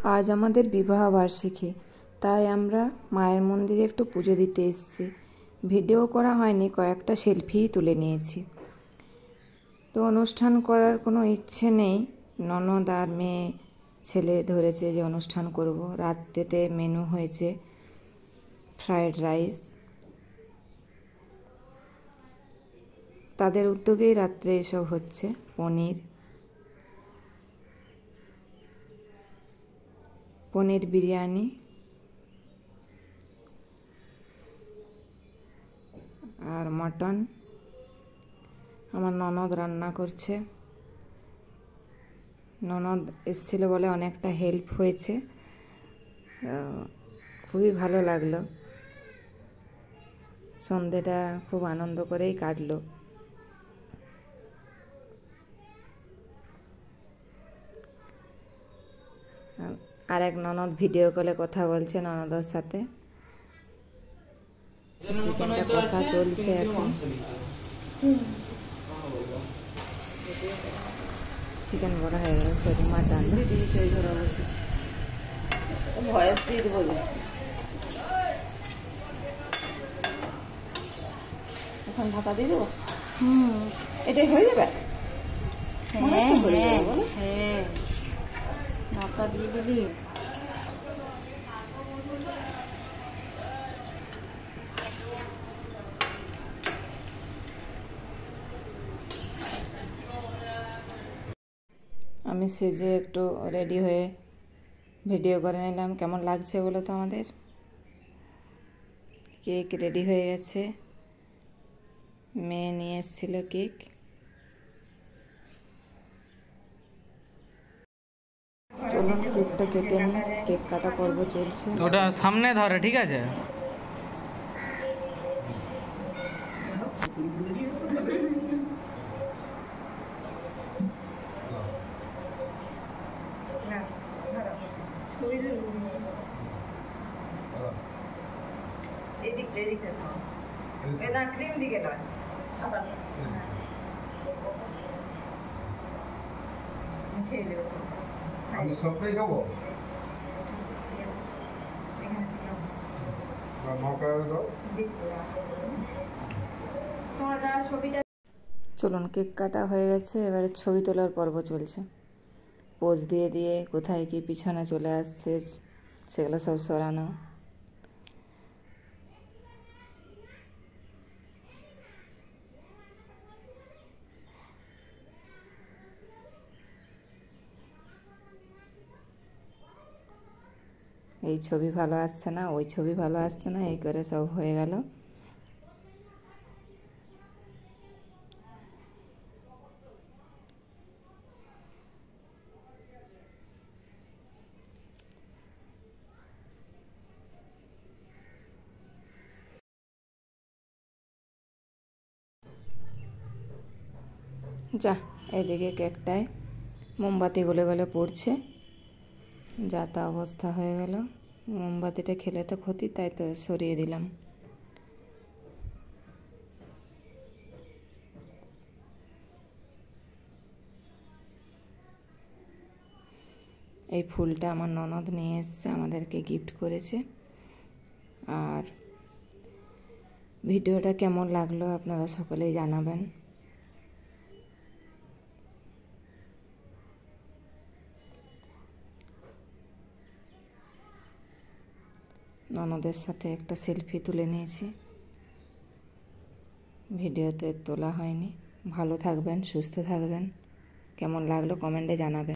আজ আমাদের বিবাহ বার্ষিকী, তাই আমরা মায়ের মন্দিরে একটু পুজো দিতে এসেছি। ভিডিও করা হয়নি, কয়েকটা সেলফিই তুলে নিয়েছি। তো অনুষ্ঠান করার কোনো ইচ্ছে নেই। ননদ আর মেয়ে ছেলে ধরেছে যে অনুষ্ঠান করব। রাত্রেতে মেনু হয়েছে ফ্রায়েড রাইস। তাদের উদ্যোগেই রাত্রে এসব হচ্ছে। পনির বিরিয়ানি আর মটন আমার ননদ রান্না করছে। ননদ এসেছিল বলে অনেকটা হেল্প হয়েছে, খুবই ভালো লাগলো। সন্ধেটা খুব আনন্দ করেই কাটলো। আর এক ননদ ভিডিও কলে কথা বলছে ননদের সাথে। চিকেনটা কষা চলছে এখন। চিকেন বড় হয়ে গেল, সরি মাটন দিয়েছি, ওই ঘরে বসেছি। ভয়েস দিয়ে দেবো। এখন ঢাকা দিয়ে দেবো। এটাই হয়ে যাবে। হ্যাঁ, ঢাকা দিয়ে দিবি। আমি সেজে একটু রেডি হয়ে ভিডিও করে নিলাম। কেমন লাগছে বলো তো আমাদের। কেক রেডি হয়ে গেছে, মেয়ে নিয়ে এসেছিল কেক। চলুন কেকটা কেটে নিই। কেক কাটা পর্ব চলছে। ওটা সামনে ধরে, ঠিক আছে? ক্রিম দিকে নয়, খেয়ে নেবে সব। আমি সবটাই খাবো। চলুন কেক কাটা হয়ে গেছে, এবারে ছবি তোলার পর্ব চলছে। পোজ দিয়ে দিয়ে কোথায় কি পিছনে চলে আসছে সেগুলো সব সরানো। এই ছবি ভালো আসছে না, ওই ছবি ভালো আসছে না, এই করে সব হয়ে গেল। যা, এদিকে কেকটায় মোমবাতি গলে গলে পড়ছে। যা তা অবস্থা হয়ে গেল। মোমবাতিটা খেলে তো ক্ষতি, তাই তো সরিয়ে দিলাম। এই ফুলটা আমার ননদ নিয়ে এসছে, আমাদেরকে গিফট করেছে। আর ভিডিওটা কেমন লাগলো আপনারা সকলেই জানাবেন। ননদের সাথে একটা সেলফি তুলে নিয়েছি, ভিডিওতে তোলা হয়নি। ভালো থাকবেন, সুস্থ থাকবেন। কেমন লাগলো কমেন্টে জানাবেন।